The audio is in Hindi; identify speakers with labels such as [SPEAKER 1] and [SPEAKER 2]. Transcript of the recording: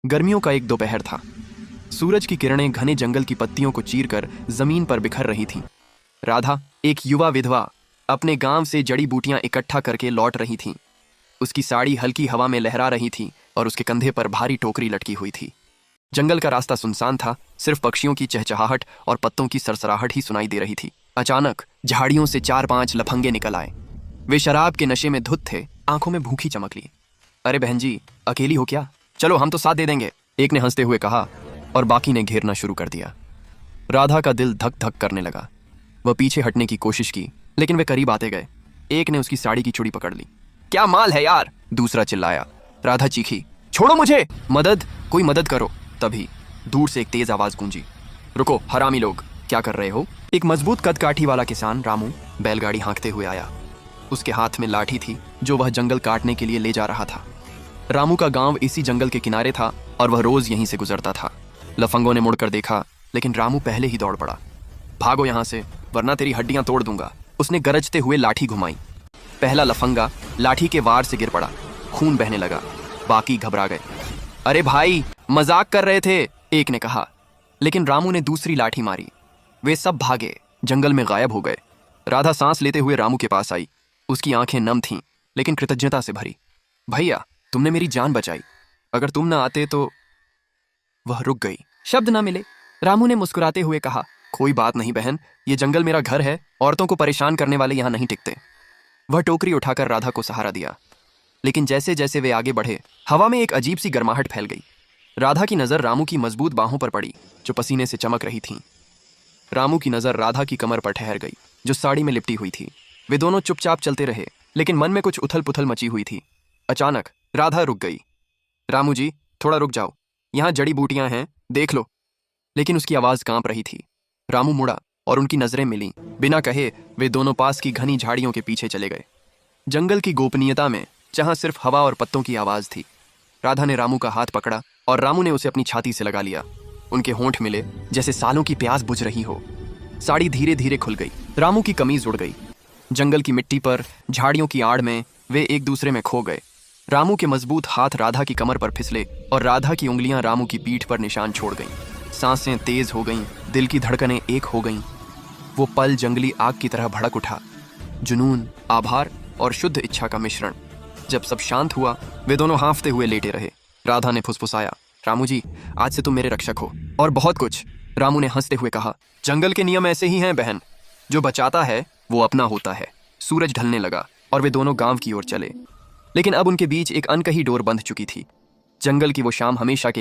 [SPEAKER 1] गर्मियों का एक दोपहर था। सूरज की किरणें घने जंगल की पत्तियों को चीरकर जमीन पर बिखर रही थीं। राधा, एक युवा विधवा, अपने गांव से जड़ी बूटियां इकट्ठा करके लौट रही थी। उसकी साड़ी हल्की हवा में लहरा रही थी और उसके कंधे पर भारी टोकरी लटकी हुई थी। जंगल का रास्ता सुनसान था, सिर्फ पक्षियों की चहचहाहट और पत्तों की सरसराहट ही सुनाई दे रही थी। अचानक झाड़ियों से 4-5 लफंगे निकल आए। वे शराब के नशे में धुत थे, आंखों में भूखी चमक ली। अरे बहन जी, अकेली हो क्या? चलो हम तो साथ दे देंगे, एक ने हंसते हुए कहा और बाकी ने घेरना शुरू कर दिया। राधा का दिल धक धक करने लगा। वह पीछे हटने की कोशिश की, लेकिन वे करीब आते गए। एक ने उसकी साड़ी की चूड़ी पकड़ ली। क्या माल है यार, दूसरा चिल्लाया। राधा चीखी, छोड़ो मुझे, मदद, कोई मदद करो। तभी दूर से एक तेज आवाज गूंजी, रुको हरामी लोग, क्या कर रहे हो? एक मजबूत कदकाठी वाला किसान रामू बैलगाड़ी हाँकते हुए आया। उसके हाथ में लाठी थी जो वह जंगल काटने के लिए ले जा रहा था। रामू का गांव इसी जंगल के किनारे था और वह रोज यहीं से गुजरता था। लफंगों ने मुड़कर देखा, लेकिन रामू पहले ही दौड़ पड़ा। भागो यहां से, वरना तेरी हड्डियां तोड़ दूंगा, उसने गरजते हुए लाठी घुमाई। पहला लफंगा लाठी के वार से गिर पड़ा, खून बहने लगा। बाकी घबरा गए। अरे भाई, मजाक कर रहे थे, एक ने कहा। लेकिन रामू ने दूसरी लाठी मारी। वे सब भागे, जंगल में गायब हो गए। राधा सांस लेते हुए रामू के पास आई। उसकी आंखें नम थीं, लेकिन कृतज्ञता से भरी। भैया, तुमने मेरी जान बचाई, अगर तुम ना आते तो। वह रुक गई, शब्द ना मिले। रामू ने मुस्कुराते हुए कहा, कोई बात नहीं बहन, ये जंगल मेरा घर है, औरतों को परेशान करने वाले यहां नहीं टिकते। वह टोकरी उठाकर राधा को सहारा दिया, लेकिन जैसे जैसे वे आगे बढ़े, हवा में एक अजीब सी गर्माहट फैल गई। राधा की नजर रामू की मजबूत बाहों पर पड़ी, जो पसीने से चमक रही थीं। रामू की नजर राधा की कमर पर ठहर गई, जो साड़ी में लिपटी हुई थी। वे दोनों चुपचाप चलते रहे, लेकिन मन में कुछ उथल पुथल मची हुई थी। अचानक राधा रुक गई। रामू जी, थोड़ा रुक जाओ, यहाँ जड़ी बूटियां हैं, देख लो। लेकिन उसकी आवाज कांप रही थी। रामू मुड़ा और उनकी नजरें मिलीं। बिना कहे वे दोनों पास की घनी झाड़ियों के पीछे चले गए। जंगल की गोपनीयता में, जहां सिर्फ हवा और पत्तों की आवाज थी। राधा ने रामू का हाथ पकड़ा और रामू ने उसे अपनी छाती से लगा लिया। उनके होंठ मिले, जैसे सालों की प्यास बुझ रही हो। साड़ी धीरे धीरे खुल गई, रामू की कमीज उड़ गई। जंगल की मिट्टी पर, झाड़ियों की आड़ में वे एक दूसरे में खो गए। रामू के मजबूत हाथ राधा की कमर पर फिसले और राधा की उंगलियां रामू की पीठ पर निशान छोड़ गईं। सांसें तेज हो गईं, दिल की धड़कनें एक हो गईं। वो पल जंगली आग की तरह भड़क उठा, जुनून, आभार और शुद्ध इच्छा का मिश्रण। जब सब शांत हुआ, वे दोनों हांफते हुए लेटे रहे। राधा ने फुसफुसाया, रामू जी, आज से तुम मेरे रक्षक हो, और बहुत कुछ। रामू ने हंसते हुए कहा, जंगल के नियम ऐसे ही हैं बहन, जो बचाता है वो अपना होता है। सूरज ढलने लगा और वे दोनों गांव की ओर चले, लेकिन अब उनके बीच एक अनकही डोर बंध चुकी थी। जंगल की वो शाम हमेशा के